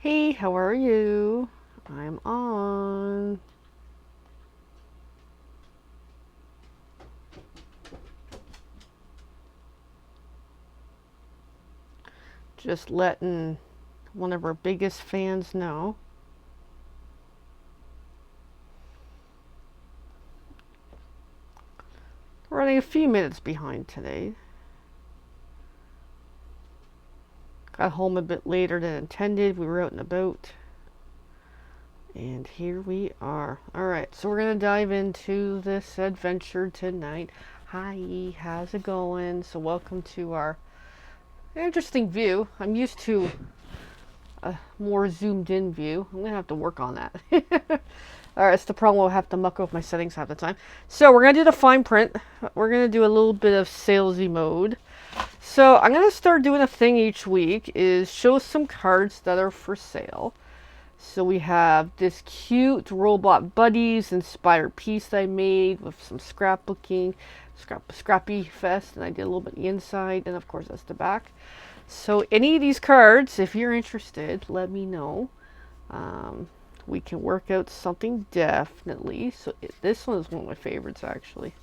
Hey, how are you? I'm on. Just letting one of our biggest fans know. Running a few minutes behind today. Got home a bit later than intended. We were out and about. And here we are. Alright, so we're going to dive into this adventure tonight. Hi, how's it going? So welcome to our interesting view. I'm used to a more zoomed in view. I'm going to have to work on that. Alright, it's the problem. We'll have to muck with my settings half the time. So we're going to do the fine print. We're going to do a little bit of salesy mode. So I'm going to start doing a thing each week is show some cards that are for sale. So we have this cute Robot Buddies inspired piece that I made with some scrapbooking, scrappy fest, and I did a little bit inside, and of course that's the back. So any of these cards, if you're interested, let me know. We can work out something definitely. So this one is one of my favorites actually.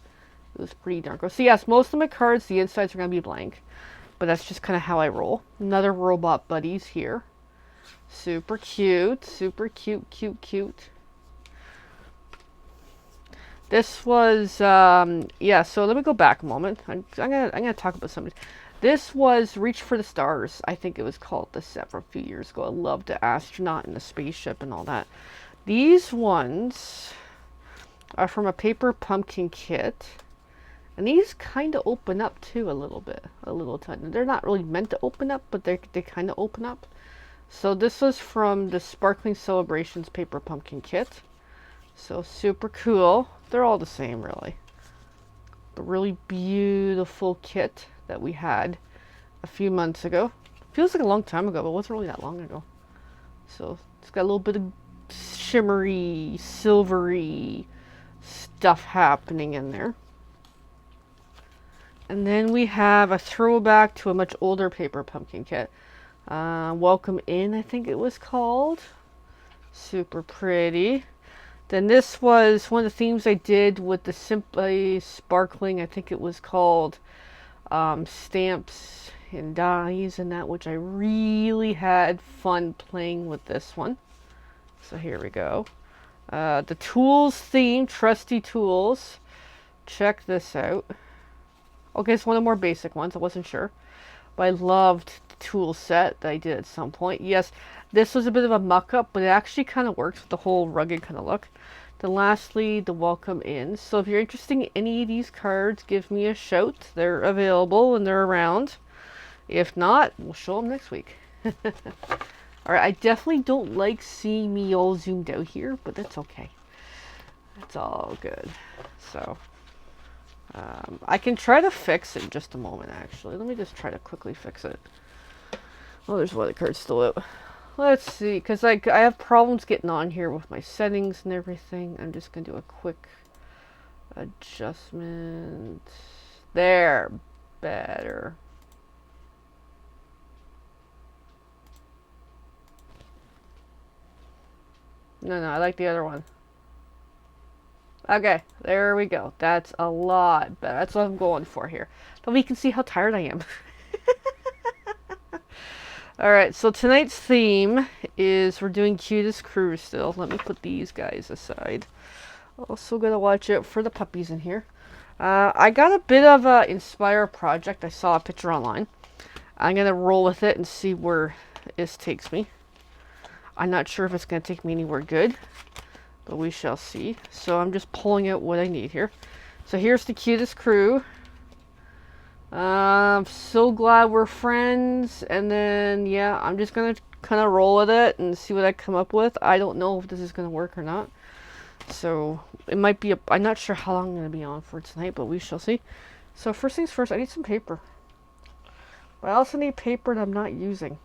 It was pretty darn cool. So yes, most of my cards, the insides are going to be blank, but that's just kind of how I roll. Another Robot Buddies here. Super cute, cute. This was, yeah, so let me go back a moment. I'm gonna talk about something. This was Reach for the Stars. I think it was called the set from a few years ago. I loved the astronaut and the spaceship and all that. These ones are from a paper pumpkin kit. And these kind of open up too a little bit, a little tiny. They're not really meant to open up, but they kind of open up. So this was from the Sparkling Celebrations Paper Pumpkin Kit. So super cool. They're all the same really. The really beautiful kit that we had a few months ago. Feels like a long time ago, but it wasn't really that long ago. So it's got a little bit of shimmery, silvery stuff happening in there. And then we have a throwback to a much older Paper Pumpkin Kit. Welcome In, I think it was called. Super pretty. Then this was one of the themes I did with the Simply Sparkling, I think it was called Stamps and Dies and that, which I really had fun playing with this one. So here we go. The Tools theme, Trusty Tools. Check this out. Okay, it's one of the more basic ones. I wasn't sure. But I loved the tool set that I did at some point. Yes, this was a bit of a muck-up, but it actually kind of works with the whole rugged kind of look. Then lastly, the Welcome In. So if you're interested in any of these cards, give me a shout. They're available and they're around. If not, we'll show them next week. Alright, I definitely don't like seeing me all zoomed out here, but that's okay. That's all good. So I can try to fix it in just a moment, actually. Let me just try to quickly fix it. Oh, there's one of the cards still out. Let's see, because I have problems getting on here with my settings and everything. I'm just going to do a quick adjustment. There. Better. No, I like the other one. Okay, there we go. That's a lot better. That's what I'm going for here. So we can see how tired I am. Alright, so tonight's theme is we're doing Cutest Crew still. Let me put these guys aside. Also gotta watch out for the puppies in here. I got a bit of an Inspire project. I saw a picture online. I'm gonna roll with it and see where this takes me. I'm not sure if it's gonna take me anywhere good, but we shall see. So I'm just pulling out what I need here. So here's the Cutest Crew. I'm so glad we're friends. And then, yeah, I'm just going to kind of roll with it and see what I come up with. I don't know if this is going to work or not. So it might be, I'm not sure how long I'm going to be on for tonight, but we shall see. So first things first, I need some paper. But I also need paper that I'm not using.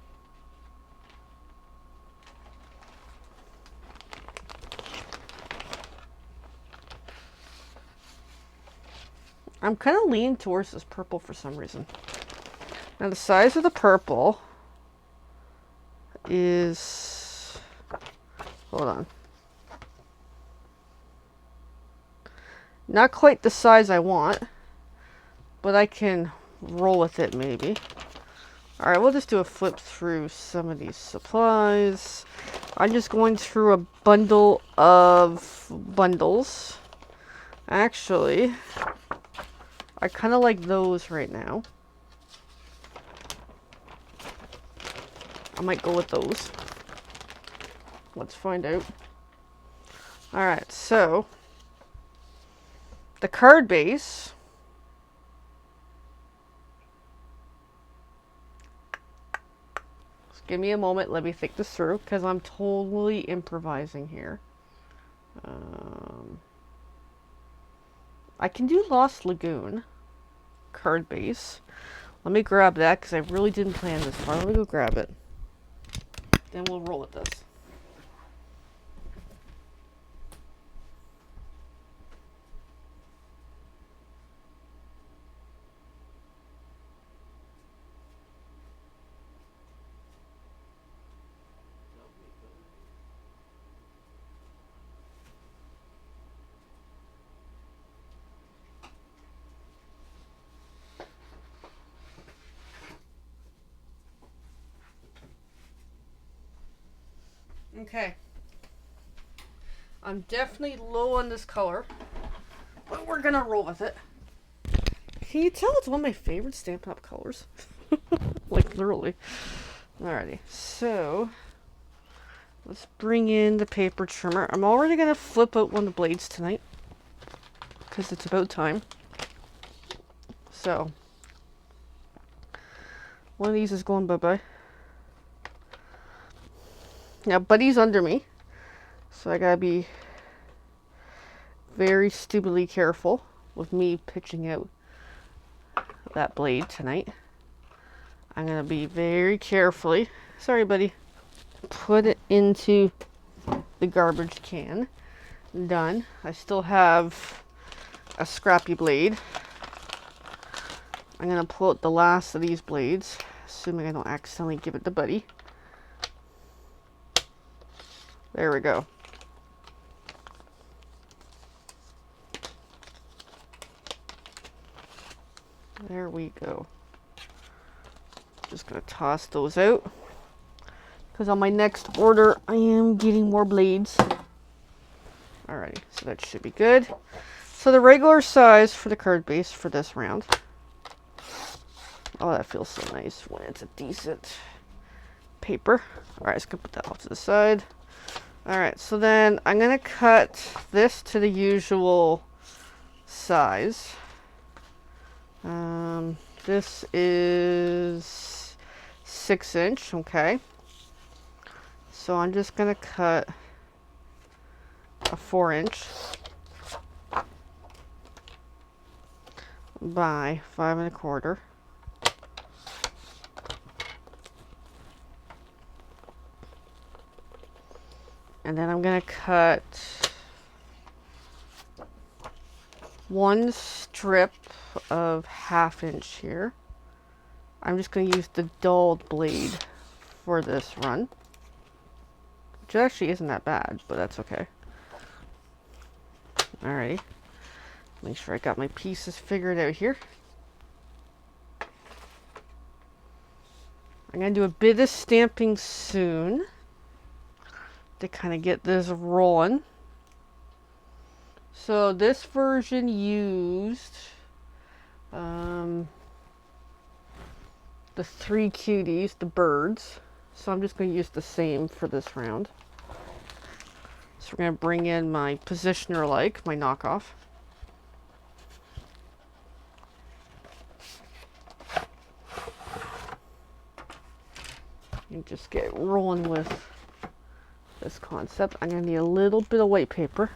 I'm kind of leaning towards this purple for some reason. Now the size of the purple is Hold on. Not quite the size I want, but I can roll with it maybe. Alright, we'll just do a flip through some of these supplies. I'm just going through a bundle of bundles. Actually, I kind of like those right now. I might go with those. Let's find out. Alright, so the card base. Just give me a moment. Let me think this through because I'm totally improvising here. I can do Lost Lagoon card base. Let me grab that because I really didn't plan this far. Let me go grab it. Then we'll roll with this. Okay. I'm definitely low on this color, but we're gonna roll with it. Can you tell it's one of my favorite Stampin' Up! Colors? Like, literally. Alrighty, so let's bring in the paper trimmer. I'm already gonna flip out one of the blades tonight because it's about time. So, one of these is going bye-bye. Now, Buddy's under me, so I gotta be very stupidly careful with me pitching out that blade tonight. I'm gonna be very carefully, sorry buddy, put it into the garbage can. Done. I still have a scrappy blade. I'm gonna pull out the last of these blades, assuming I don't accidentally give it to Buddy. There we go. There we go. Just gonna toss those out because on my next order I am getting more blades. Alrighty, so that should be good. So the regular size for the card base for this round. Oh, that feels so nice when it's a decent paper. Alright, just gonna put that off to the side. Alright, so then I'm gonna cut this to the usual size. This is 6-inch, okay. So I'm just gonna cut a 4-inch by 5 1/4. And then I'm gonna cut one strip of 1/2 inch here. I'm just going to use the dulled blade for this run, which actually isn't that bad, but that's okay. Alrighty, make sure I got my pieces figured out here. I'm going to do a bit of stamping soon to kind of get this rolling. So this version used the 3 cuties, the birds. So I'm just going to use the same for this round. So we're going to bring in my positioner like, my knockoff. And just get rolling with this concept. I'm going to need a little bit of white paper.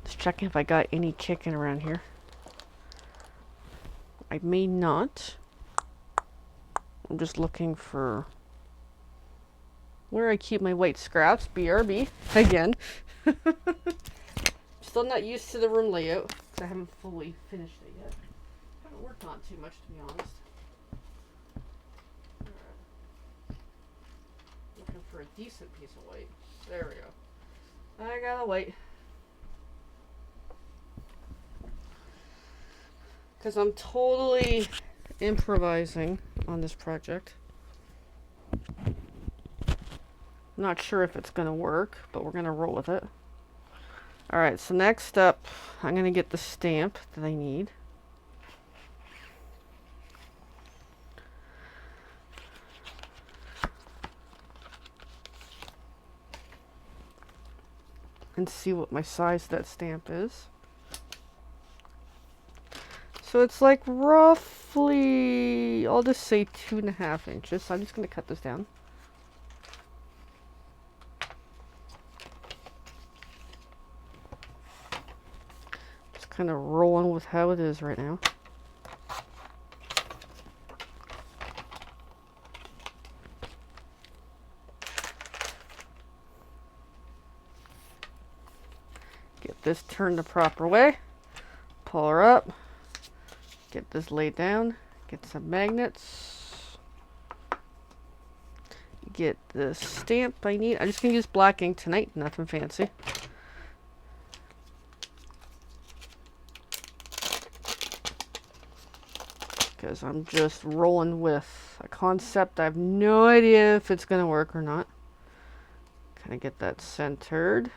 Just checking if I got any kicking around here. I may not. I'm just looking for where I keep my white scraps. BRB again. Still not used to the room layout because I haven't fully finished it yet. Haven't worked on it too much, to be honest. Looking for a decent piece of white. There we go. I gotta wait. Because I'm totally improvising on this project. I'm not sure if it's going to work, but we're going to roll with it. Alright, so next up, I'm going to get the stamp that I need. And see what my size that stamp is. So it's like roughly, I'll just say 2.5 inches. So I'm just going to cut this down. Just kind of rolling with how it is right now. Get this turned the proper way. Pull her up. Get this laid down. Get some magnets. Get the stamp I need. I'm just going to use black ink tonight. Nothing fancy. Because I'm just rolling with a concept. I have no idea if it's going to work or not. Kind of get that centered.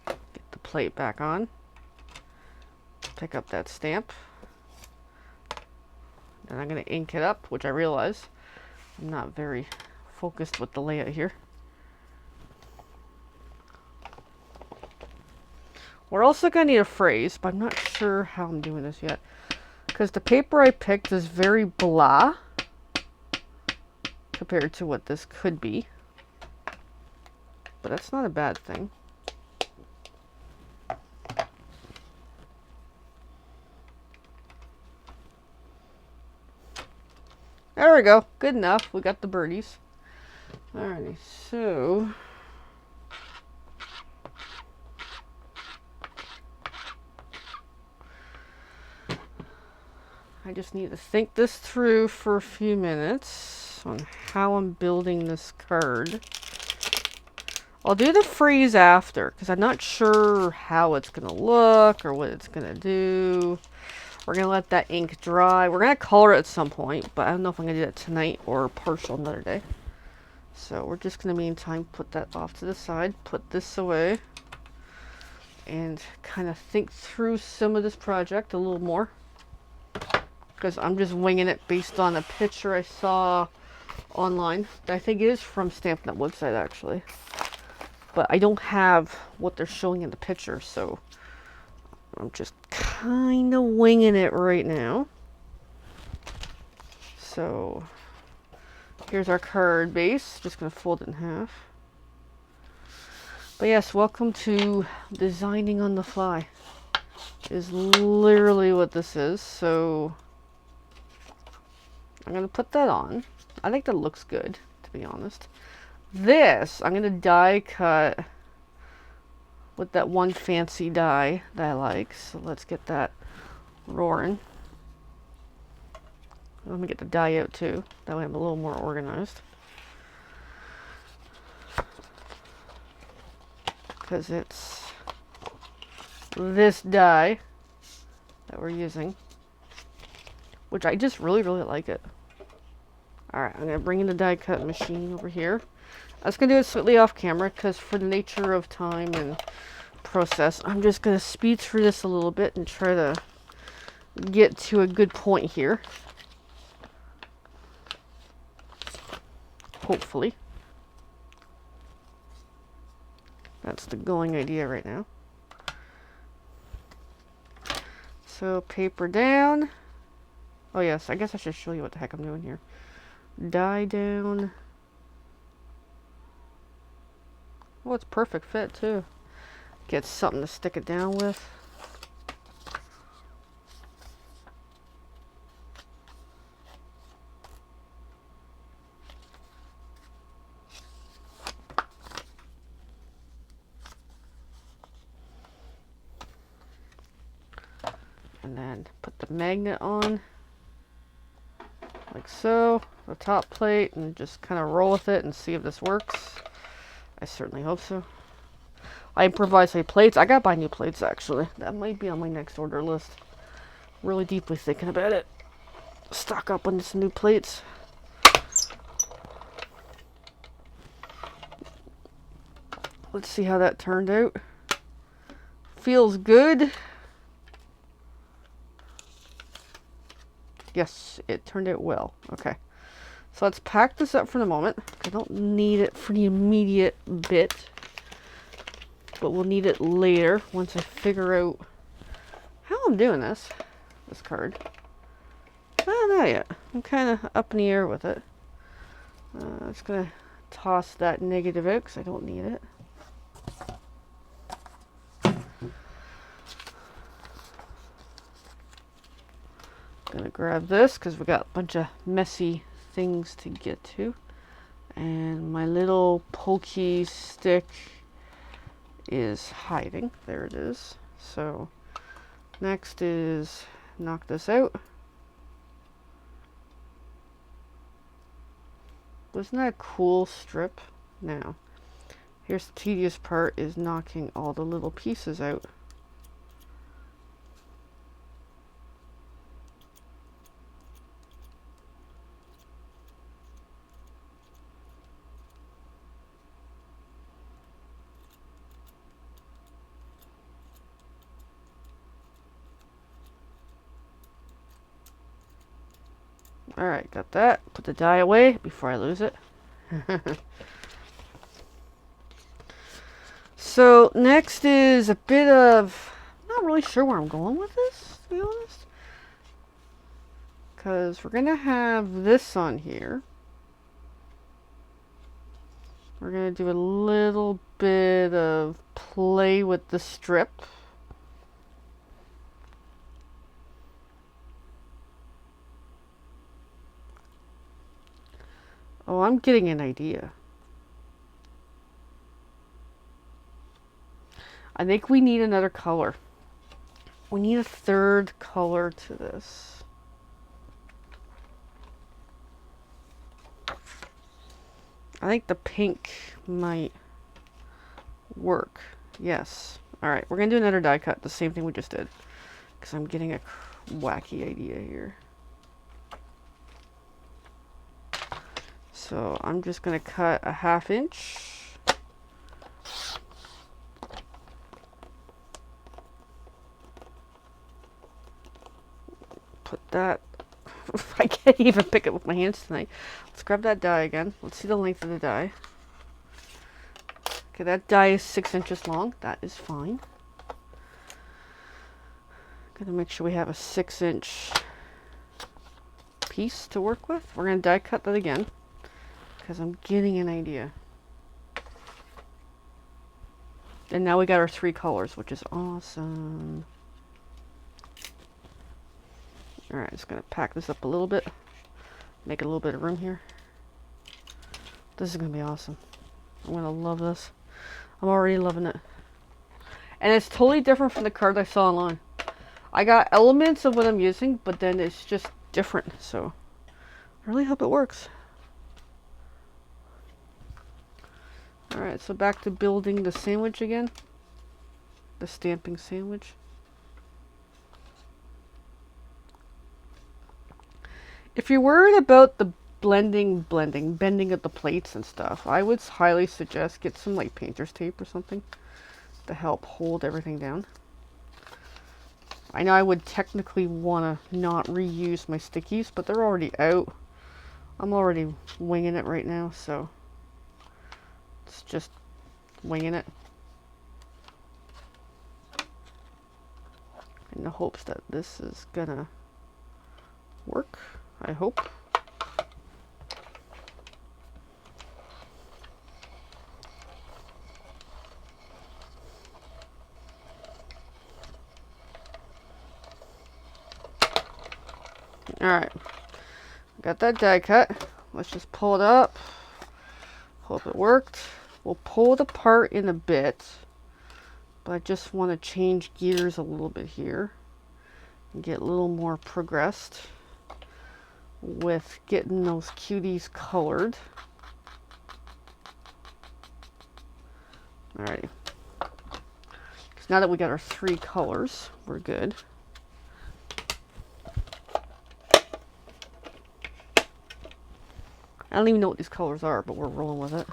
Get the plate back on. Pick up that stamp. Then I'm going to ink it up, which I realize I'm not very focused with the layout here. We're also going to need a phrase, but I'm not sure how I'm doing this yet. Because the paper I picked is very blah compared to what this could be. But that's not a bad thing. There we go. Good enough. We got the birdies. Alrighty, so I just need to think this through for a few minutes on how I'm building this card. I'll do the freeze after because I'm not sure how it's going to look or what it's going to do. We're going to let that ink dry. We're going to color it at some point, but I don't know if I'm going to do that tonight or partial another day. So we're just going to, meantime, put that off to the side, put this away, and kind of think through some of this project a little more. Because I'm just winging it based on a picture I saw online. I think it is from Stampin' Up website, actually. But I don't have what they're showing in the picture, so I'm just kind of winging it right now. So here's our card base. Just going to fold it in half. But yes, welcome to designing on the fly. Is literally what this is. So I'm going to put that on. I think that looks good, to be honest. This, I'm going to die cut with that one fancy die that I like. So let's get that roaring. Let me get the die out too. That way I'm a little more organized. Because it's this die that we're using. Which I just really, really like it. Alright, I'm going to bring in the die cut machine over here. I was going to do it slightly off camera because for the nature of time and process, I'm just going to speed through this a little bit and try to get to a good point here. Hopefully. That's the going idea right now. So paper down. Oh yes, I guess I should show you what the heck I'm doing here. Die down. Oh, it's perfect fit too. Get something to stick it down with. And then put the magnet on. Like so. The top plate. And just kind of roll with it and see if this works. I certainly hope so. I improvise my plates. I gotta buy new plates, actually. That might be on my next order list. Really deeply thinking about it. Stock up on some new plates. Let's see how that turned out. Feels good. Yes, it turned out well. Okay. So let's pack this up for the moment. I don't need it for the immediate bit. But we'll need it later once I figure out how I'm doing this card. Not yet. I'm kind of up in the air with it. I'm just going to toss that negative out because I don't need it. Gonna grab this because we got a bunch of messy things to get to. And my little pokey stick is hiding. There it is. So next is knock this out. Wasn't that a cool strip? Now, here's the tedious part, is knocking all the little pieces out. Alright, got that. Put the die away before I lose it. So, next is a bit of... I'm not really sure where I'm going with this, to be honest. Because we're going to have this on here. We're going to do a little bit of play with the strip. Oh, I'm getting an idea. I think we need another color. We need a third color to this. I think the pink might work. Yes. Alright, we're going to do another die cut. The same thing we just did. Because I'm getting a wacky idea here. So I'm just going to cut a 1/2 inch. Put that... I can't even pick it with my hands tonight. Let's grab that die again. Let's see the length of the die. Okay, that die is 6 inches long. That is fine. Gotta make sure we have a 6-inch piece to work with. We're gonna die cut that again because I'm getting an idea. And now we got our 3 colors, which is awesome. Alright, just gonna pack this up a little bit. Make a little bit of room here. This is gonna be awesome. I'm gonna love this. I'm already loving it. And it's totally different from the card I saw online. I got elements of what I'm using, but then it's just different. So I really hope it works. Alright, so back to building the sandwich again. The stamping sandwich. If you're worried about the bending of the plates and stuff, I would highly suggest get some like painter's tape or something to help hold everything down. I know I would technically want to not reuse my stickies, but they're already out. I'm already winging it right now, so it's just winging it in the hopes that this is gonna work. I hope. Alright, got that die cut. Let's just pull it up. Hope it worked. We'll pull it apart in a bit, but I just want to change gears a little bit here and get a little more progressed with getting those cuties colored. Alrighty. now that we got our 3 colors, we're good. I don't even know what these colors are, but we're rolling with it.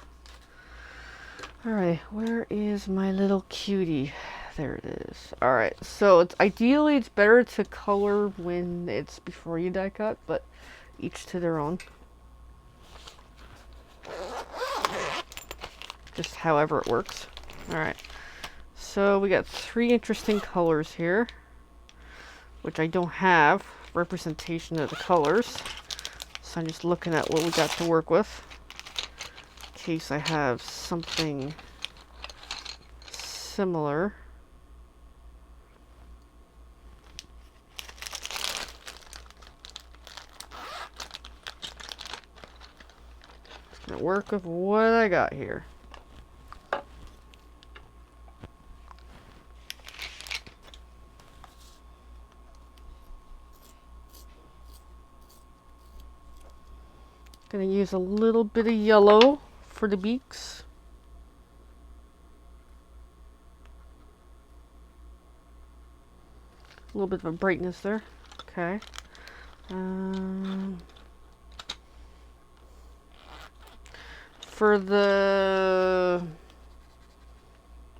Alright, where is my little cutie? There it is. Alright, so ideally it's better to color when it's before you die cut, but each to their own. Just however it works. Alright, so we got 3 interesting colors here, which I don't have representation of the colors. So I'm just looking at what we got to work with, in case I have something similar. Just gonna work with what I got here. Gonna use a little bit of yellow for the beaks. A little bit of a brightness there. Okay. For the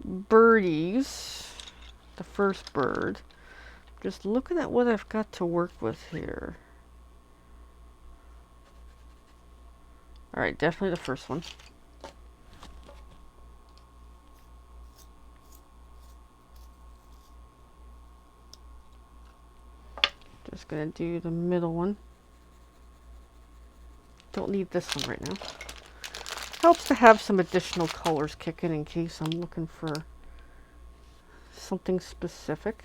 birdies, the first bird, just looking at what I've got to work with here. Alright, definitely the first one. Just gonna do the middle one. Don't need this one right now. Helps to have some additional colors kicking in case I'm looking for something specific.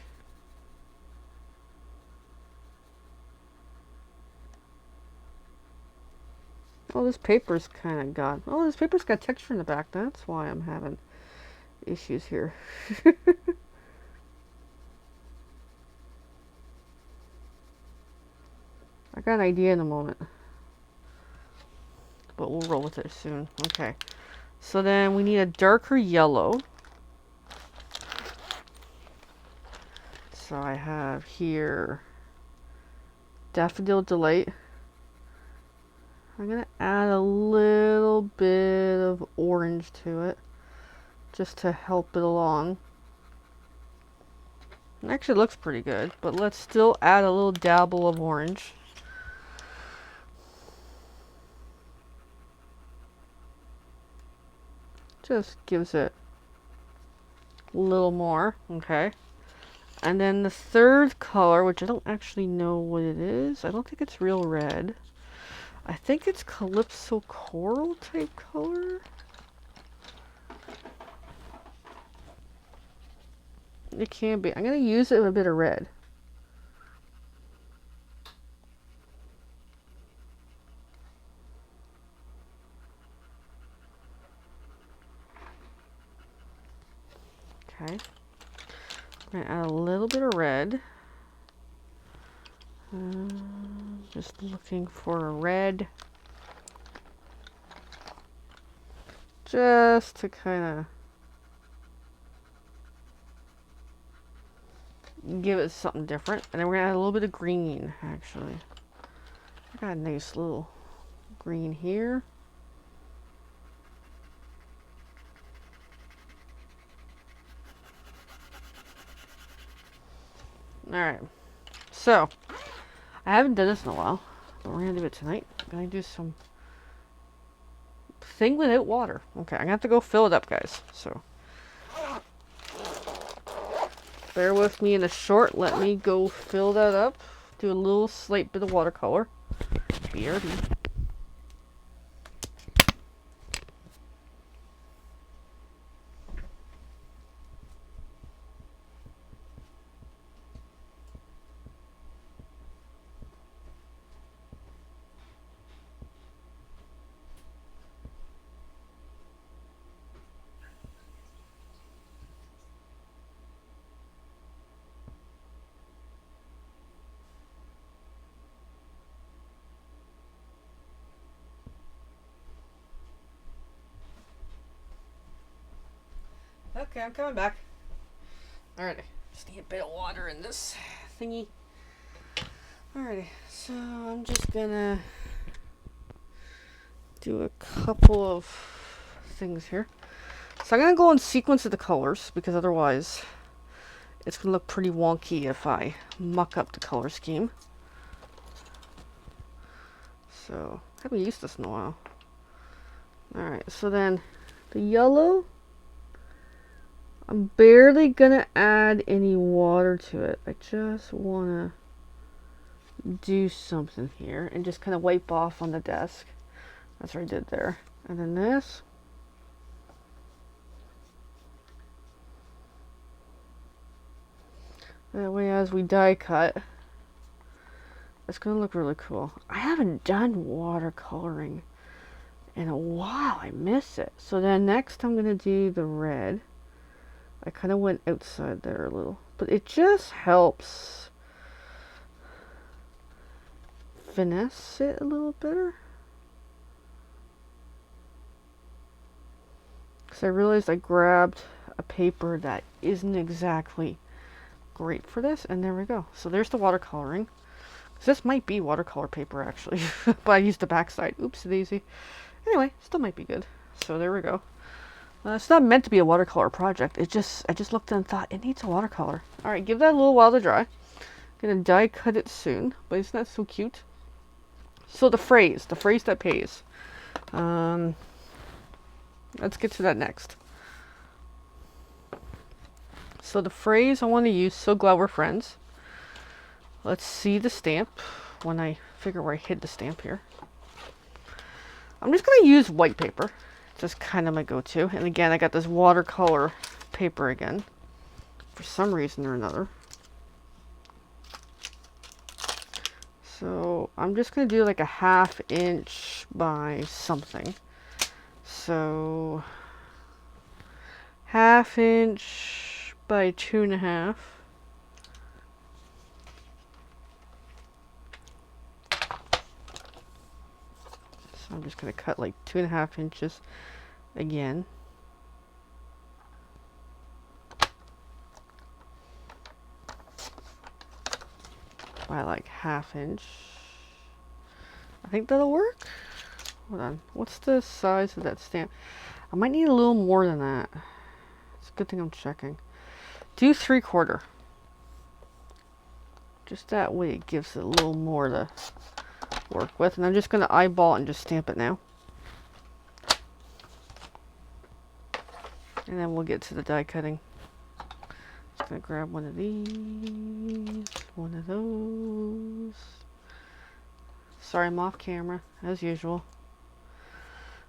Oh, this paper's kind of got... Oh, this paper's got texture in the back. That's why I'm having issues here. I got an idea in a moment. But we'll roll with it soon. Okay. So then we need a darker yellow. So I have here Daffodil Delight. I'm going to add a little bit of orange to it, just to help it along. It actually looks pretty good, but let's still add a little dabble of orange. Just gives it a little more, okay. And then the third color, which I don't actually know what it is. I don't think it's real red. I think it's Calypso Coral type color. It can be. I'm going to use it with a bit of red. Okay. I'm going to add a little bit of red. Just looking for a red. Just to kind of give it something different. And then we're going to add a little bit of green, actually. I got a nice little green here. Alright. So, I haven't done this in a while, but we're going to do it tonight. I'm going to do some thing without water. Okay, I'm going to have to go fill it up, guys. So, bear with me in a short. Let me go fill that up. Do a little slight bit of watercolor. BRB. Okay, I'm coming back. Alrighty, just need a bit of water in this thingy. Alrighty, so I'm just gonna do a couple of things here. So I'm gonna go in sequence of the colors because otherwise it's gonna look pretty wonky if I muck up the color scheme. So I haven't used this in a while. Alright, so then the yellow, I'm barely gonna add any water to it. I just wanna do something here and just kind of wipe off on the desk. That's what I did there. And then this. That way as we die cut, it's gonna look really cool. I haven't done watercoloring in a while. I miss it. So then next I'm gonna do the red. I kind of went outside there a little, but it just helps finesse it a little better. Because I realized I grabbed a paper that isn't exactly great for this, and there we go. So there's the watercoloring. This might be watercolor paper actually, but I used the backside. Oops daisy. Anyway, still might be good. So there we go. It's not meant to be a watercolor project. I just looked and thought it needs a watercolor. All right, give that a little while to dry. Gonna die cut it soon, but isn't that so cute? So the phrase that pays. Let's get to that next. So the phrase I want to use, so glad we're friends. Let's see the stamp when I figure where I hid the stamp here. I'm just going to use white paper. Just kind of my go-to. And again, I got this watercolor paper again. For some reason or another. So I'm just going to do like a 1/2 inch by something. So 1/2 inch by 2.5. So I'm just going to cut like 2.5 inches again. By like 1/2 inch. I think that'll work. Hold on. What's the size of that stamp? I might need a little more than that. It's a good thing I'm checking. Do 3/4. Just that way it gives it a little more to work with. And I'm just going to eyeball and just stamp it now. And then we'll get to the die cutting. Just going to grab one of these. One of those. Sorry, I'm off camera, as usual.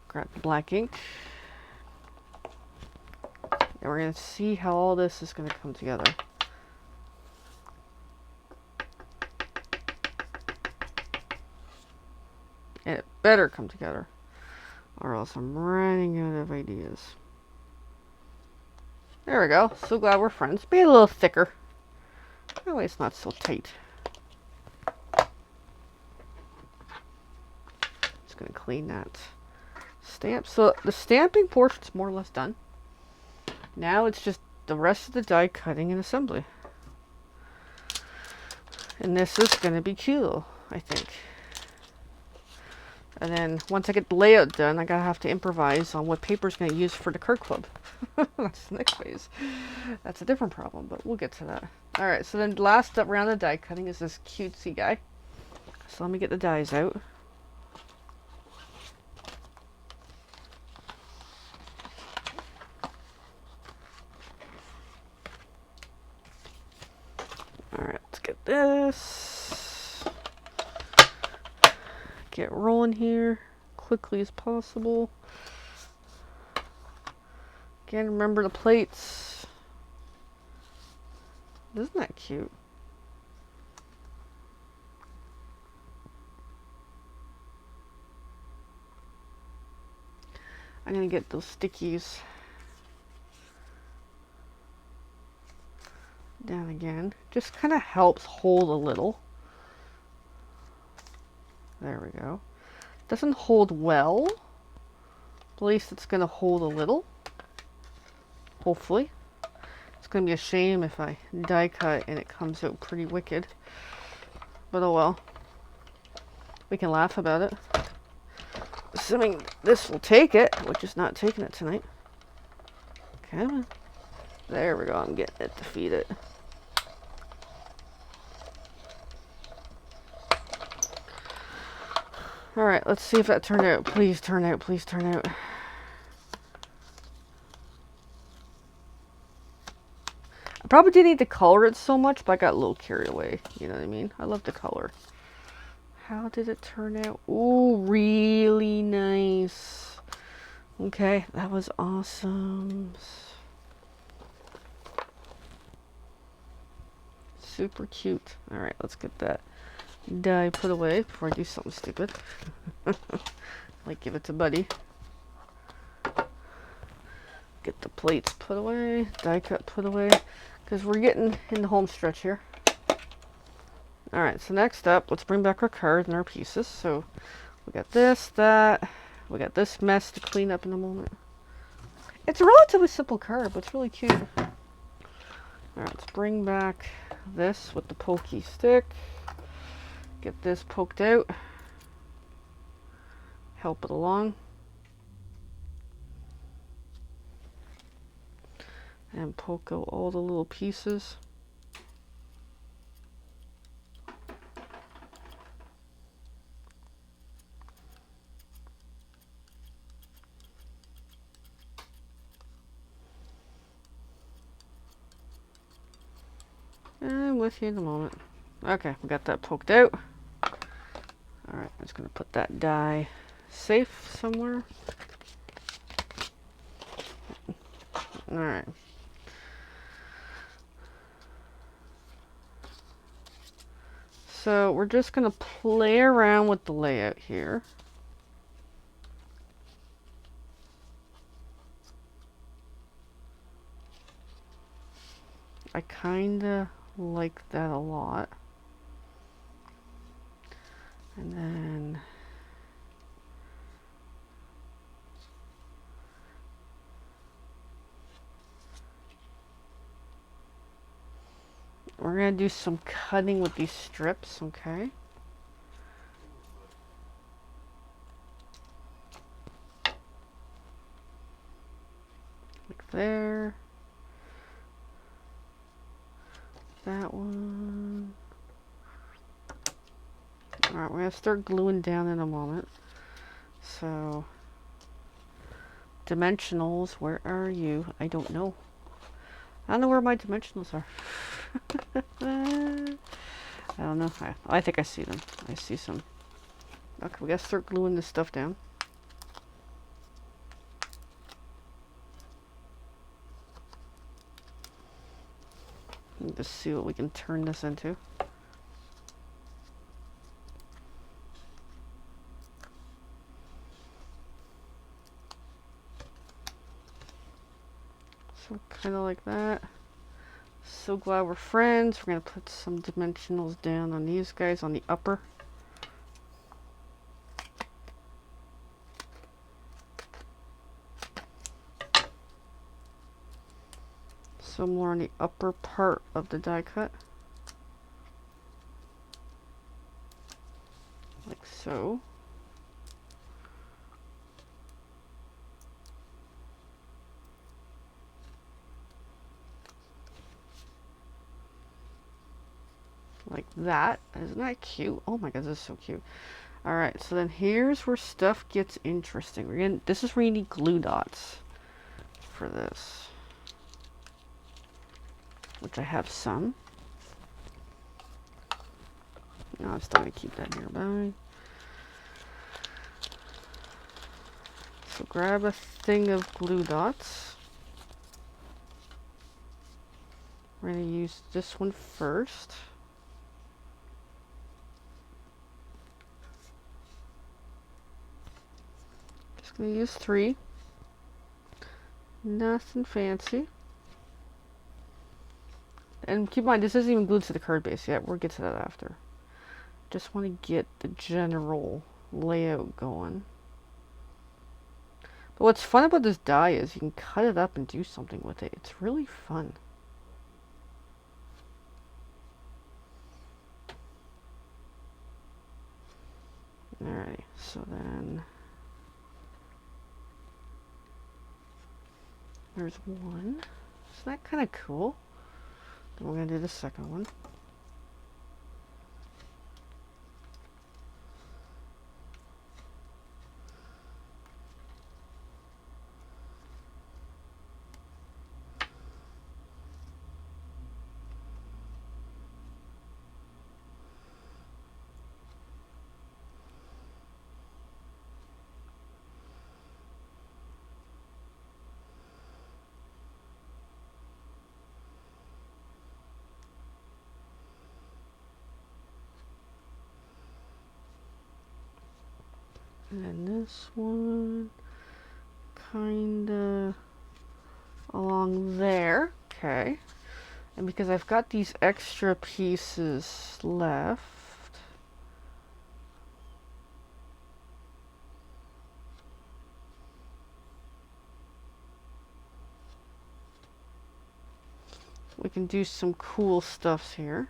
Grab the black ink. And we're going to see how all this is going to come together. And it better come together, or else I'm running out of ideas. There we go. So glad we're friends. Be a little thicker. That way it's not so tight. Just going to clean that stamp. So the stamping portion's more or less done. Now it's just the rest of the die cutting and assembly. And this is going to be cool, I think. And then once I get the layout done, I gotta have to improvise on what paper's gonna use for the card club. That's the next phase. That's a different problem, but we'll get to that. Alright, so then last round of die cutting is this cutesy guy. So let me get the dies out. Alright, let's get this. Get rolling here quickly as possible. Again, remember the plates. Isn't that cute? I'm gonna get those stickies down again. Just kind of helps hold a little. There we go. Doesn't hold well. At least it's going to hold a little. Hopefully. It's going to be a shame if I die cut and it comes out pretty wicked. But oh well. We can laugh about it. Assuming this will take it, which is not taking it tonight. Come on. There we go. I'm getting it to feed it. Alright, let's see if that turned out. Please turn out. Please turn out. I probably didn't need to color it so much, but I got a little carried away. You know what I mean? I love the color. How did it turn out? Ooh, really nice. Okay, that was awesome. Super cute. Alright, let's get that die put away before I do something stupid. Like give it to Buddy. Get the plates put away, die cut put away, because we're getting in the home stretch here. Alright, so next up, let's bring back our cards and our pieces. So we got this, that, we got this mess to clean up in a moment. It's a relatively simple card, but it's really cute. Alright, let's bring back this with the pokey stick. Get this poked out. Help it along. And poke out all the little pieces. And with you in a moment. Okay, we got that poked out. Alright, I'm just going to put that die safe somewhere. Alright. So we're just going to play around with the layout here. I kind of like that a lot. And then we're going to do some cutting with these strips, okay? Like there. That one. Alright, we're going to start gluing down in a moment. So, dimensionals, where are you? I don't know. I don't know where my dimensionals are. I don't know. I think I see them. I see some. Okay, we gotta start gluing this stuff down. Just see what we can turn this into. So kind of like that. So glad we're friends. We're gonna put some dimensionals down on these guys on the upper. Some more on the upper part of the die cut. Like so. Like that. Isn't that cute? Oh my god, this is so cute. Alright, so then here's where stuff gets interesting. This is where you need glue dots for this. Which I have some. No, I'm still going to keep that nearby. So grab a thing of glue dots. We're going to use this one first. Just going to use 3. Nothing fancy. And keep in mind, this isn't even glued to the card base yet. We'll get to that after. Just want to get the general layout going. But what's fun about this die is you can cut it up and do something with it. It's really fun. Alright, so then there's one. Isn't that kind of cool? Then we're going to do the second one. And then this one, kinda along there. Okay. And because I've got these extra pieces left, we can do some cool stuffs here.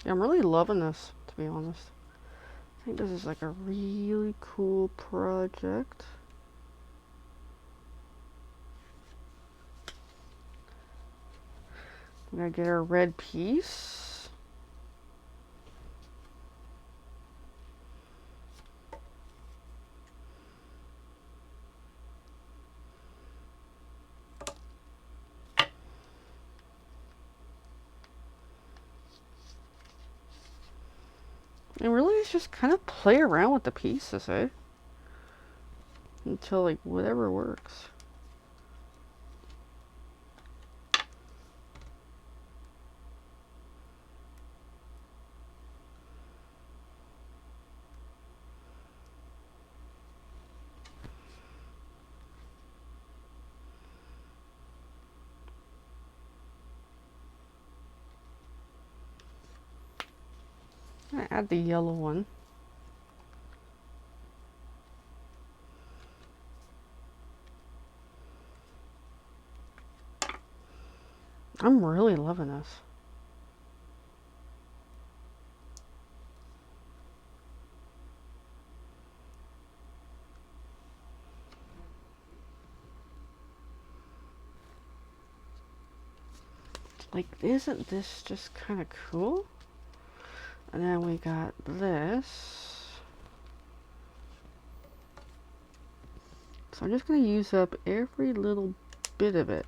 Yeah, I'm really loving this, to be honest. I think this is like a really cool project. We're gonna get our red piece. And really it's just kind of play around with the pieces, eh? Until like whatever works. I'm gonna add the yellow one. I'm really loving this. Like, isn't this just kind of cool? And then we got this. So I'm just going to use up every little bit of it.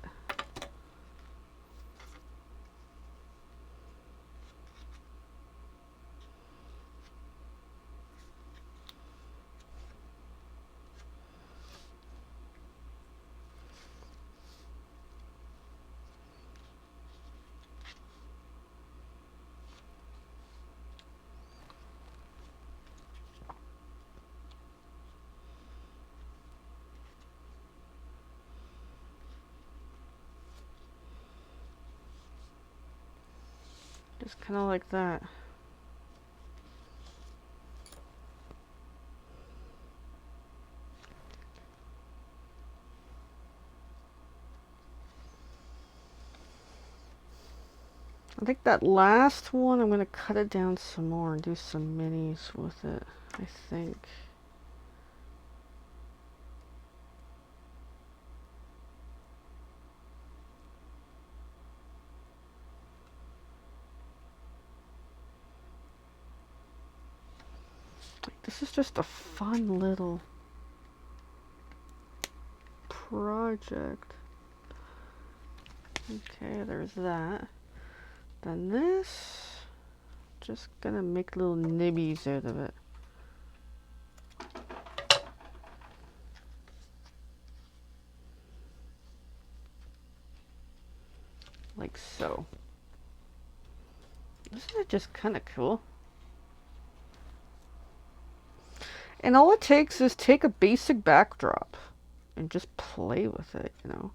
Just kind of like that. I think that last one, I'm going to cut it down some more and do some minis with it, I think. This is just a fun little project. Okay, there's that. Then this, just gonna make little nibbies out of it. Like so. Isn't it just kind of cool? And all it takes is take a basic backdrop and just play with it, you know.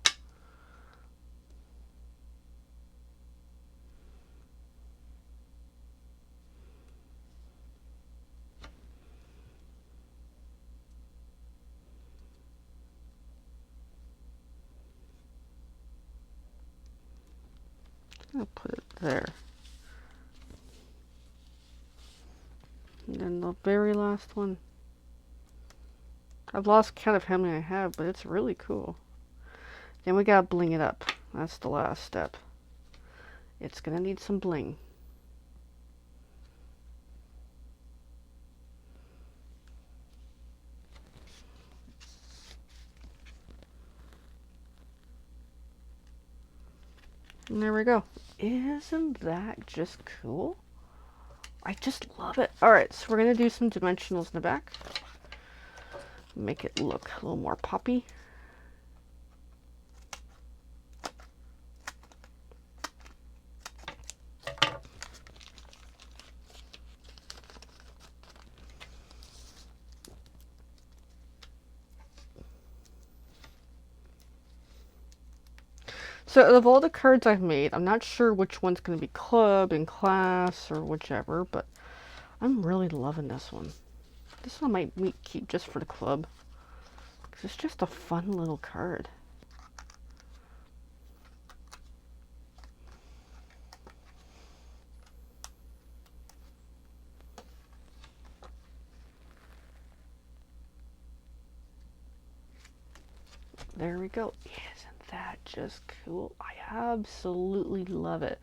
I'll put it there. And then the very last one. I've lost count of how many I have, but it's really cool. Then we gotta bling it up. That's the last step. It's gonna need some bling. And there we go. Isn't that just cool? I just love it. Alright, so we're going to do some dimensionals in the back. Make it look a little more poppy. So of all the cards I've made, I'm not sure which one's going to be club and class or whichever, but I'm really loving this one. This one I might keep just for the club, because it's just a fun little card. There we go. Isn't that just cool? I absolutely love it.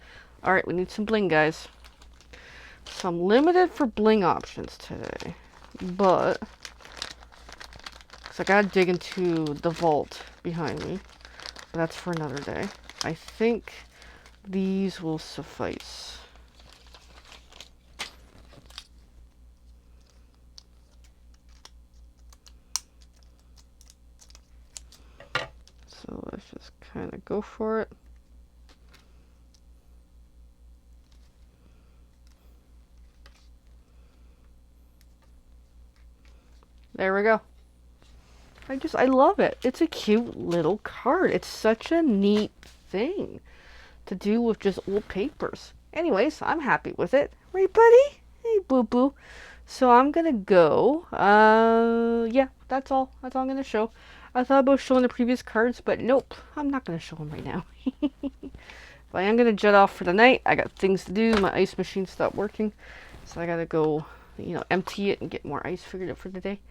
Alright, we need some bling, guys. So I'm limited for bling options today, but because I gotta dig into the vault behind me, but that's for another day. I think these will suffice. So let's just kind of go for it. There we go. I love it. It's a cute little card. It's such a neat thing to do with just old papers. Anyways, I'm happy with it. Right, buddy? Hey, boo-boo. So I'm gonna go. Yeah, that's all. That's all I'm gonna show. I thought about showing the previous cards, but nope. I'm not gonna show them right now. But I am gonna jet off for the night. I got things to do. My ice machine stopped working. So I gotta go, empty it and get more ice figured out for the day.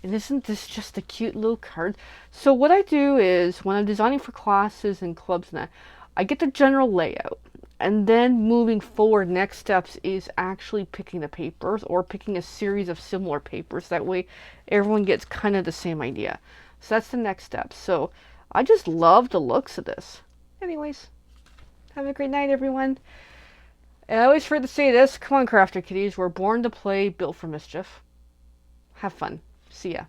And isn't this just a cute little card? So what I do is, when I'm designing for classes and clubs and that, I get the general layout. And then moving forward, next steps is actually picking the papers or picking a series of similar papers. That way everyone gets kind of the same idea. So that's the next step. So I just love the looks of this. Anyways, have a great night, everyone. And I always forget to say this. Come on, Crafter Kitties. We're born to play, built for mischief. Have fun. See ya.